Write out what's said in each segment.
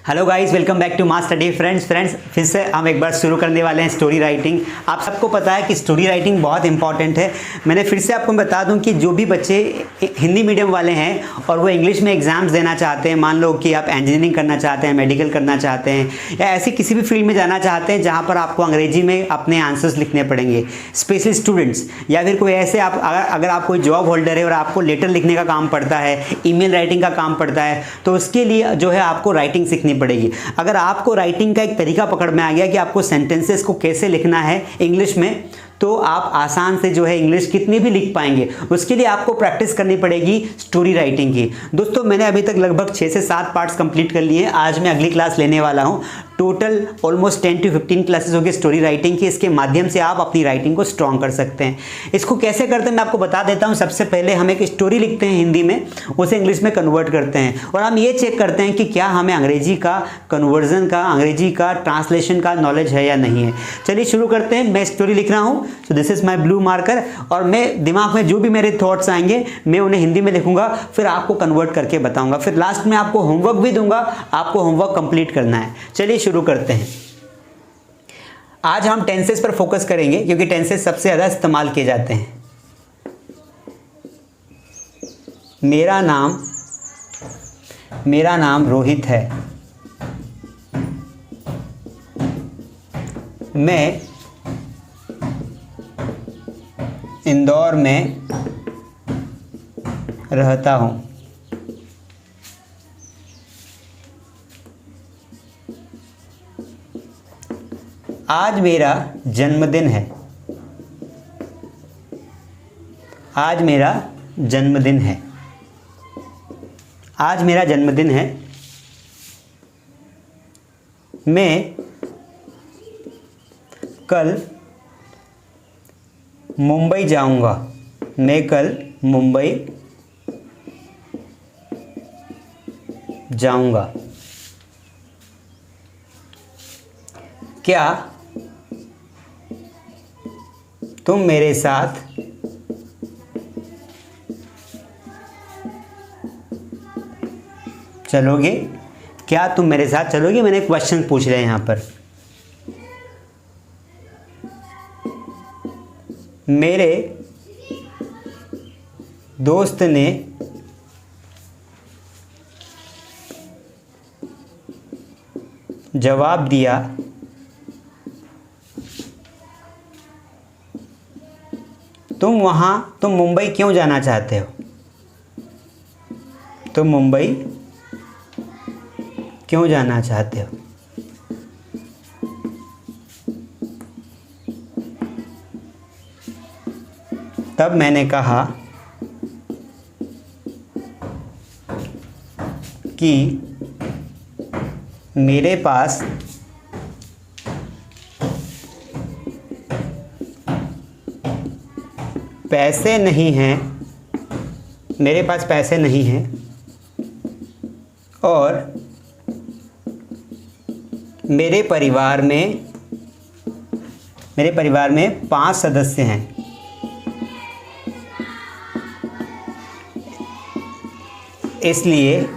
Hello guys, welcome back to mass study friends. फिर से हम एक बार शुरू करने वाले हैं स्टोरी राइटिंग। आप सबको पता है कि स्टोरी राइटिंग बहुत इंपॉर्टेंट है। मैंने फिर से आपको बता दूं कि जो भी बच्चे हिंदी मीडियम वाले हैं और वो इंग्लिश में एग्जाम्स देना चाहते हैं, मान लो कि आप इंजीनियरिंग करना चाहते हैं, मेडिकल करना चाहते हैं या ऐसी किसी भी फील्ड में जाना चाहते हैं जहाँ पर आपको अंग्रेजी में अपने आंसर्स लिखने पड़ेंगे, स्पेशली स्टूडेंट्स या फिर कोई ऐसे आप अगर आप कोई जॉब होल्डर है और आपको लेटर लिखने का काम पड़ता है, ईमेल राइटिंग का काम पड़ता है, तो उसके लिए जो है आपको राइटिंग सीखनी पड़ेगी। अगर आपको राइटिंग का एक तरीका पकड़ में आ गया कि आपको सेंटेंसेस को कैसे लिखना है इंग्लिश में, तो आप आसान से जो है इंग्लिश कितनी भी लिख पाएंगे। उसके लिए आपको प्रैक्टिस करनी पड़ेगी स्टोरी राइटिंग की। दोस्तों, मैंने अभी तक लगभग 6 से 7 पार्ट्स कंप्लीट कर लिए हैं। आज मैं अगली क्लास लेने वाला हूं। टोटल ऑलमोस्ट 10 to 15 क्लासेस होगी स्टोरी राइटिंग की। इसके माध्यम से आप अपनी राइटिंग को स्ट्रॉन्ग कर सकते हैं। इसको कैसे करते हैं मैं आपको बता देता हूं। सबसे पहले हम एक स्टोरी लिखते हैं हिंदी में, उसे इंग्लिश में कन्वर्ट करते हैं और हम ये चेक करते हैं कि क्या हमें अंग्रेजी का कन्वर्जन का, अंग्रेजी का ट्रांसलेशन का नॉलेज है या नहीं है। चलिए शुरू करते हैं। मैं स्टोरी लिख रहा हूँ, so this is my blue marker, और मैं दिमाग में जो भी मेरे थॉट्स आएंगे मैं उन्हें हिंदी में लिखूंगा, फिर आपको कन्वर्ट करके बताऊंगा। फिर लास्ट में आपको होमवर्क भी दूंगा, आपको होमवर्क कंप्लीट करना है। चलिए शुरू करते हैं। आज हम टेंसेस पर फोकस करेंगे क्योंकि टेंसेस सबसे ज़्यादा इस्तेमाल किए जाते हैं। मेरा नाम रोहित है। मैं इंदौर में रहता हूँ। आज मेरा जन्मदिन है। आज मेरा जन्मदिन है। आज मेरा जन्मदिन है। मैं कल मुंबई जाऊंगा। मैं कल मुंबई जाऊंगा। क्या तुम मेरे साथ चलोगे? क्या तुम मेरे साथ चलोगे? मैंने क्वेश्चन पूछ रहे हैं यहाँ पर। मेरे दोस्त ने जवाब दिया, तुम मुंबई क्यों जाना चाहते हो? तुम मुंबई क्यों जाना चाहते हो? तब मैंने कहा कि मेरे पास पैसे नहीं हैं। मेरे पास पैसे नहीं हैं और मेरे परिवार में 5 सदस्य हैं। इसलिए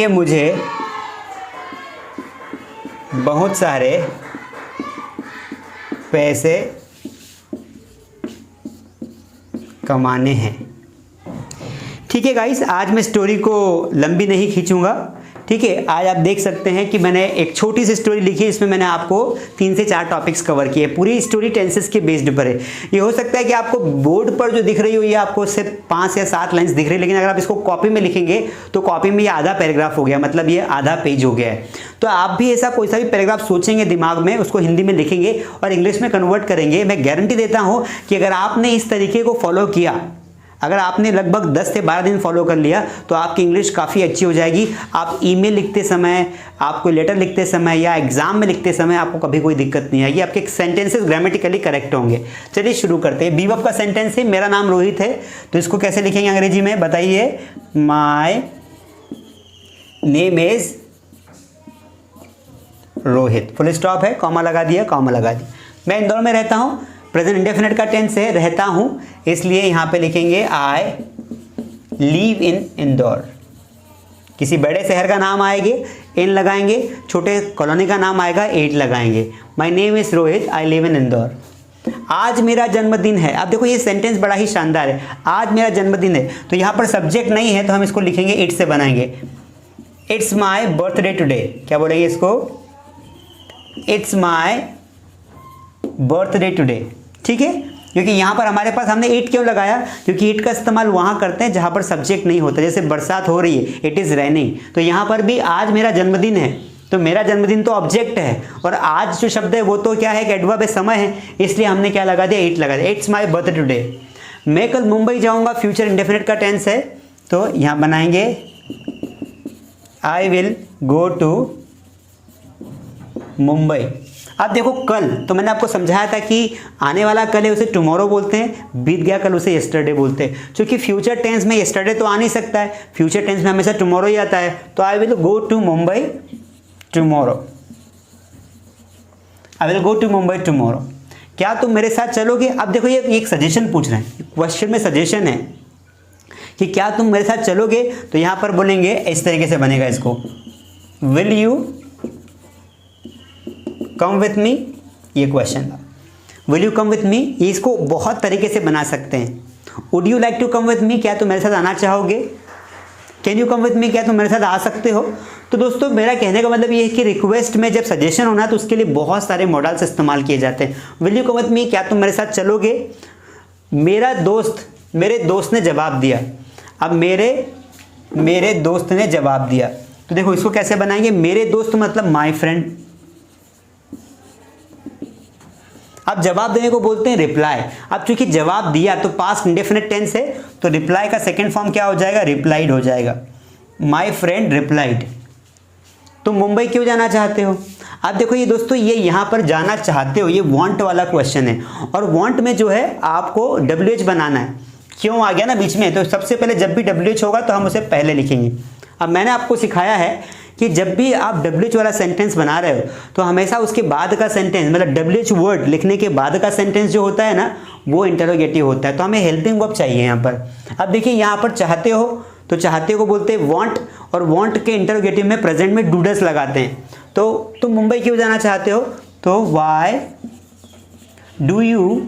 मुझे बहुत सारे पैसे कमाने हैं। ठीक है गाइस, आज मैं स्टोरी को लंबी नहीं खींचूंगा। ठीक है, आज आप देख सकते हैं कि मैंने एक छोटी सी स्टोरी लिखी है। इसमें मैंने आपको 3 से 4 टॉपिक्स कवर किए। पूरी स्टोरी टेंसेस के बेस्ड पर है। ये हो सकता है कि आपको बोर्ड पर जो दिख रही हो ये आपको सिर्फ 5 या 7 लाइन्स दिख रही है, लेकिन अगर आप इसको कॉपी में लिखेंगे तो कॉपी में ये आधा पैराग्राफ हो गया, मतलब ये आधा पेज हो गया है। तो आप भी ऐसा कोई सा भी पैराग्राफ सोचेंगे दिमाग में, उसको हिंदी में लिखेंगे और इंग्लिश में कन्वर्ट करेंगे। मैं गारंटी देता हूँ कि अगर आपने इस तरीके को फॉलो किया, अगर आपने लगभग 10 से 12 दिन फॉलो कर लिया तो आपकी इंग्लिश काफ़ी अच्छी हो जाएगी। आप ईमेल लिखते समय, आपको लेटर लिखते समय या एग्जाम में लिखते समय आपको कभी कोई दिक्कत नहीं आएगी। आपके सेंटेंसेस ग्रामेटिकली करेक्ट होंगे। चलिए शुरू करते हैं। बी वर्ब का सेंटेंस है, मेरा नाम रोहित है, तो इसको कैसे लिखेंगे अंग्रेजी में बताइए। My name is Rohit, full stop है, कॉमा लगा दिया, कॉमा लगा दिया। मैं इंदौर में रहता हूँ, प्रेजेंट इंडेफिनिट का टेंस है रहता हूं, इसलिए यहां पे लिखेंगे आई लिव इन इंदौर। किसी बड़े शहर का नाम आएंगे इन लगाएंगे, छोटे कॉलोनी का नाम आएगा एट लगाएंगे। My name is Rohit, I live in Indore. आज मेरा जन्मदिन है। अब देखो ये सेंटेंस बड़ा ही शानदार है, आज मेरा जन्मदिन है, तो यहाँ पर सब्जेक्ट नहीं है तो हम इसको लिखेंगे इट से बनाएंगे। इट्स माई बर्थडे टुडे, क्या बोलेंगे इसको, इट्स माई बर्थडे टुडे। ठीक है, क्योंकि यहाँ पर हमारे पास हमने इट क्यों लगाया, क्योंकि इट का इस्तेमाल वहाँ करते हैं जहाँ पर सब्जेक्ट नहीं होता, जैसे बरसात हो रही है, इट इज़ रेनिंग, तो यहाँ पर भी आज मेरा जन्मदिन है, तो मेरा जन्मदिन तो ऑब्जेक्ट है, और आज जो शब्द है वो तो क्या है, एक एडवर्ब है, समय है, इसलिए हमने क्या लगा दिया, इट लगा दिया। It's my birthday today. मैं कल मुंबई जाऊँगा, फ्यूचर इंडेफिनिट का टेंस है, तो यहाँ बनाएंगे I will go to Mumbai. अब देखो कल, तो मैंने आपको समझाया था कि आने वाला कल है उसे टुमारो बोलते हैं, बीत गया कल उसे यस्टरडे बोलते हैं। क्योंकि फ्यूचर टेंस में यस्टरडे तो आ नहीं सकता है, फ्यूचर टेंस में हमेशा टुमारो ही आता है, तो I will go to Mumbai tomorrow, I will go to Mumbai tomorrow. क्या तुम मेरे साथ चलोगे। अब देखो ये एक सजेशन पूछ रहे हैं, क्वेश्चन में सजेशन है कि क्या तुम मेरे साथ चलोगे, तो यहां पर बोलेंगे इस तरीके से बनेगा इसको, will you come with me, ये क्वेश्चन था, will you come with me. ये इसको बहुत तरीके से बना सकते हैं। Would you like to come with me, क्या तुम मेरे साथ आना चाहोगे। Can you come with me, क्या तुम मेरे साथ आ सकते हो। तो दोस्तों मेरा कहने का मतलब ये है कि रिक्वेस्ट में जब सजेशन होना है तो उसके लिए बहुत सारे मॉडल्स इस्तेमाल किए जाते हैं। Will you come with me, क्या तुम मेरे साथ चलोगे। मेरे दोस्त ने जवाब दिया। अब मेरे दोस्त ने जवाब दिया, तो देखो इसको कैसे बनाएंगे, मेरे दोस्त मतलब माय फ्रेंड। अब जवाब देने को बोलते हैं रिप्लाई। अब चूंकि जवाब दिया तो पास्ट इंडेफिनिट टेंस है, तो रिप्लाई का सेकंड फॉर्म क्या हो जाएगा, रिप्लाइड हो जाएगा। My friend replied. तुम मुंबई क्यों जाना चाहते हो। अब देखो ये दोस्तों, ये यहाँ पर जाना चाहते हो, ये वांट वाला क्वेश्चन है, और वांट में जो है आपको WH बनाना है। क्यों आ गया ना बीच में, तो सबसे पहले जब भी WH होगा तो हम उसे पहले लिखेंगे। अब मैंने आपको सिखाया है कि जब भी आप WH वाला सेंटेंस बना रहे हो तो हमेशा उसके बाद का सेंटेंस, मतलब WH वर्ड लिखने के बाद का सेंटेंस जो होता है ना, वो इंटरोगेटिव होता है। तो हमें हेल्पिंग वर्ब चाहिए यहाँ पर। अब देखिए यहाँ पर चाहते हो, तो चाहते को बोलते हैं वांट, और वांट के इंटरोगेटिव में प्रेजेंट में डूडस लगाते हैं। तो तुम मुंबई क्यों जाना चाहते हो, तो why do you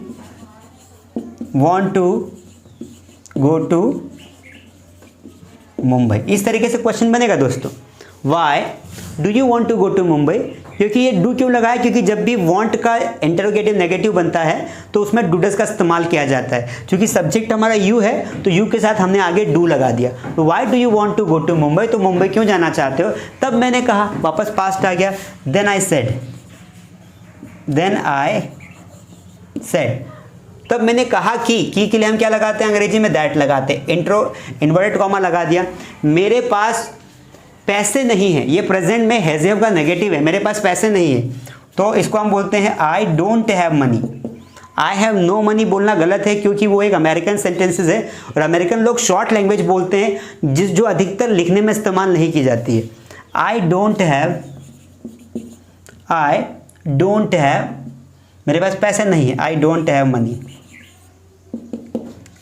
want to go to Mumbai. इस तरीके से क्वेश्चन बनेगा दोस्तों, why do you want to go to Mumbai. क्योंकि ये डू क्यों लगा है, क्योंकि जब भी वांट का इंटरोगेटिव नेगेटिव बनता है तो उसमें डूडस का इस्तेमाल किया जाता है। क्योंकि सब्जेक्ट हमारा यू है तो यू के साथ हमने आगे डू लगा दिया। तो why do you want to go to Mumbai, तो मुंबई क्यों जाना चाहते हो। तब मैंने कहा, वापस पास्ट आ गया, देन आई सेड, तब मैंने कहा कि के लिए हम क्या लगाते हैं अंग्रेजी में, दैट लगाते हैं। इन्वर्टेड कॉमा लगा दिया। मेरे पास पैसे नहीं है, ये प्रेजेंट में हैव का नेगेटिव है, मेरे पास पैसे नहीं है, तो इसको हम बोलते हैं I don't have money. I have no money बोलना गलत है, क्योंकि वो एक अमेरिकन सेंटेंसेस है, और अमेरिकन लोग शॉर्ट लैंग्वेज बोलते हैं जो अधिकतर लिखने में इस्तेमाल नहीं की जाती है। आई डोंट हैव, मेरे पास पैसे नहीं है, आई डोंट हैव मनी।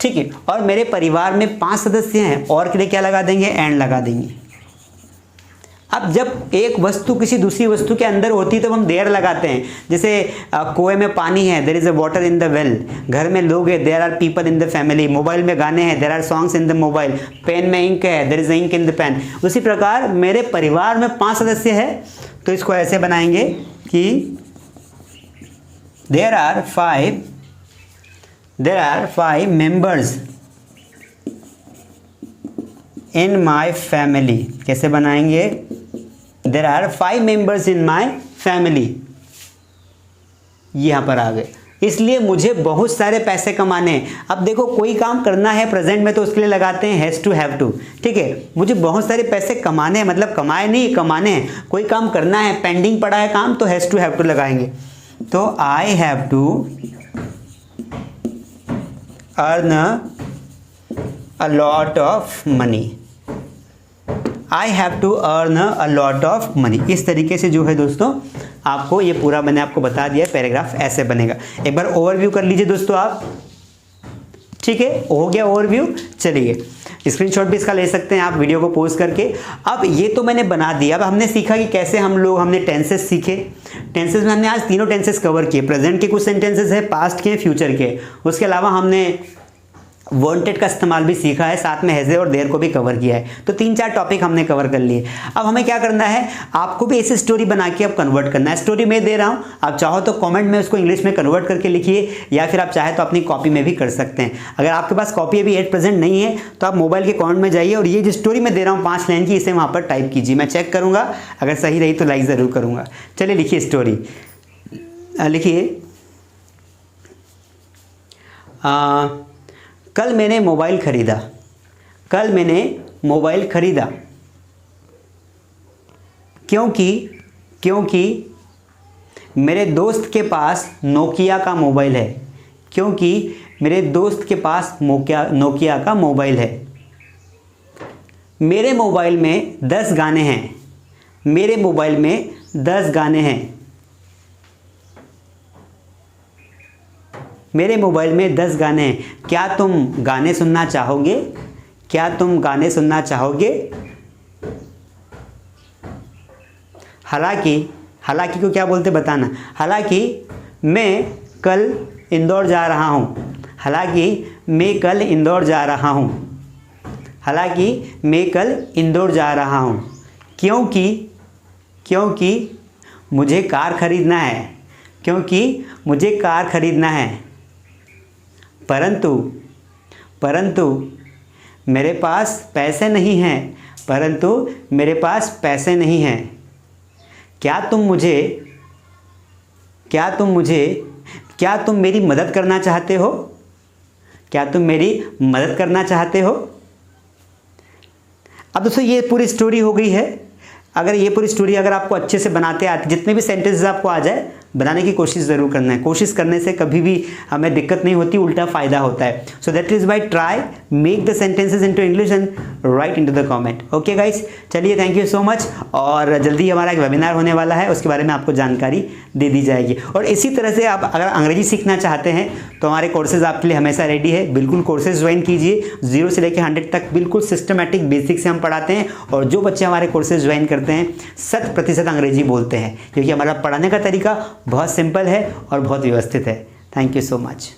ठीक है, और मेरे परिवार में 5 सदस्य हैं, और के लिए क्या लगा देंगे, एंड लगा देंगे। अब जब एक वस्तु किसी दूसरी वस्तु के अंदर होती है तो हम देयर लगाते हैं। जैसे कुएं में पानी है, there is a water in the well. घर में लोग हैं, there are people in the family. Mobile में गाने हैं, there are songs in the mobile. Pen में इंक है, there is ink in the pen. उसी प्रकार मेरे परिवार में 5 सदस्य है, तो इसको ऐसे बनाएंगे कि there are 5 members in my family. कैसे बनाएंगे, there are 5 members in my family. यहां पर आ गए, इसलिए मुझे बहुत सारे पैसे कमाने हैं। अब देखो कोई काम करना है प्रेजेंट में तो उसके लिए लगाते हैं हैज़ टू हैव टू। ठीक है, मुझे बहुत सारे पैसे कमाने हैं, मतलब कमाए नहीं कमाने हैं। कोई काम करना है, पेंडिंग पड़ा है काम, तो हैज़ टू हैव टू लगाएंगे। तो I have to earn a lot of money. I have to earn a lot of money. इस तरीके से जो है दोस्तों आपको ये पूरा मैंने आपको बता दिया है, पैराग्राफ ऐसे बनेगा। एक बार ओवरव्यू कर लीजिए दोस्तों आप, ठीक है, हो गया ओवरव्यू। चलिए स्क्रीनशॉट भी इसका ले सकते हैं आप वीडियो को पॉज करके। अब ये तो मैंने बना दिया। अब हमने सीखा कि कैसे हमने टेंसेस सीखे। टेंसेस में हमने आज तीनों टेंसेस कवर किए। प्रेजेंट के कुछ सेंटेंसेस है, पास्ट के, फ्यूचर के। उसके अलावा हमने वांटेड का इस्तेमाल भी सीखा है, साथ में हैज़ और देयर को भी कवर किया है। तो 3-4 टॉपिक हमने कवर कर लिए। अब हमें क्या करना है, आपको भी ऐसे स्टोरी बना के अब कन्वर्ट करना है। स्टोरी मैं दे रहा हूँ, आप चाहो तो कमेंट में उसको इंग्लिश में कन्वर्ट करके लिखिए, या फिर आप चाहे तो अपनी कॉपी में भी कर सकते हैं। अगर आपके पास कॉपी अभी एट प्रेजेंट नहीं है तो आप मोबाइल के कमेंट में जाइए और ये जो स्टोरी मैं दे रहा हूँ 5 लाइन की, इसे वहाँ पर टाइप कीजिए। मैं चेक करूँगा, अगर सही रही तो लाइक ज़रूर करूँगा। चलिए लिखिए स्टोरी, लिखिए कल मैंने मोबाइल ख़रीदा। कल मैंने मोबाइल ख़रीदा क्योंकि मेरे दोस्त के पास नोकिया का मोबाइल है। क्योंकि मेरे दोस्त के पास नोकिया का मोबाइल है। मेरे मोबाइल में 10 गाने हैं। मेरे मोबाइल में 10 गाने हैं। मेरे मोबाइल में 10 गाने हैं। क्या तुम गाने सुनना चाहोगे? क्या तुम गाने सुनना चाहोगे? हालांकि को क्या बोलते बताना। हालांकि मैं कल इंदौर जा रहा हूँ। हालांकि मैं कल इंदौर जा रहा हूँ। हालांकि मैं कल इंदौर जा रहा हूँ। क्योंकि मुझे कार खरीदना है। क्योंकि मुझे कार खरीदना है। परंतु मेरे पास पैसे नहीं हैं। परंतु मेरे पास पैसे नहीं हैं। क्या तुम मेरी मदद करना चाहते हो? क्या तुम मेरी मदद करना चाहते हो? अब दोस्तों ये पूरी स्टोरी हो गई है। अगर ये पूरी स्टोरी अगर आपको अच्छे से बनाते आते, जितने भी सेंटेंसेस आपको आ जाए, बनाने की कोशिश ज़रूर करना है। कोशिश करने से कभी भी हमें दिक्कत नहीं होती, उल्टा फ़ायदा होता है। So that is by try make the sentences into English and right into the comment. Okay guys, चलिए थैंक यू सो मच। और जल्दी हमारा एक वेबिनार होने वाला है, उसके बारे में आपको जानकारी दे दी जाएगी। और इसी तरह से आप अगर अंग्रेजी सीखना चाहते हैं तो हमारे कोर्सेज़ आपके लिए हमेशा रेडी है। बिल्कुल कोर्सेज़ ज्वाइन कीजिए। 0 से लेकर 100 तक बिल्कुल सिस्टमेटिक बेसिक से हम पढ़ाते हैं। और जो बच्चे हमारे कोर्सेज़ ज्वाइन करते हैं 100% अंग्रेजी बोलते हैं, क्योंकि हमारा पढ़ाने का तरीका बहुत सिंपल है और बहुत व्यवस्थित है। Thank you so much.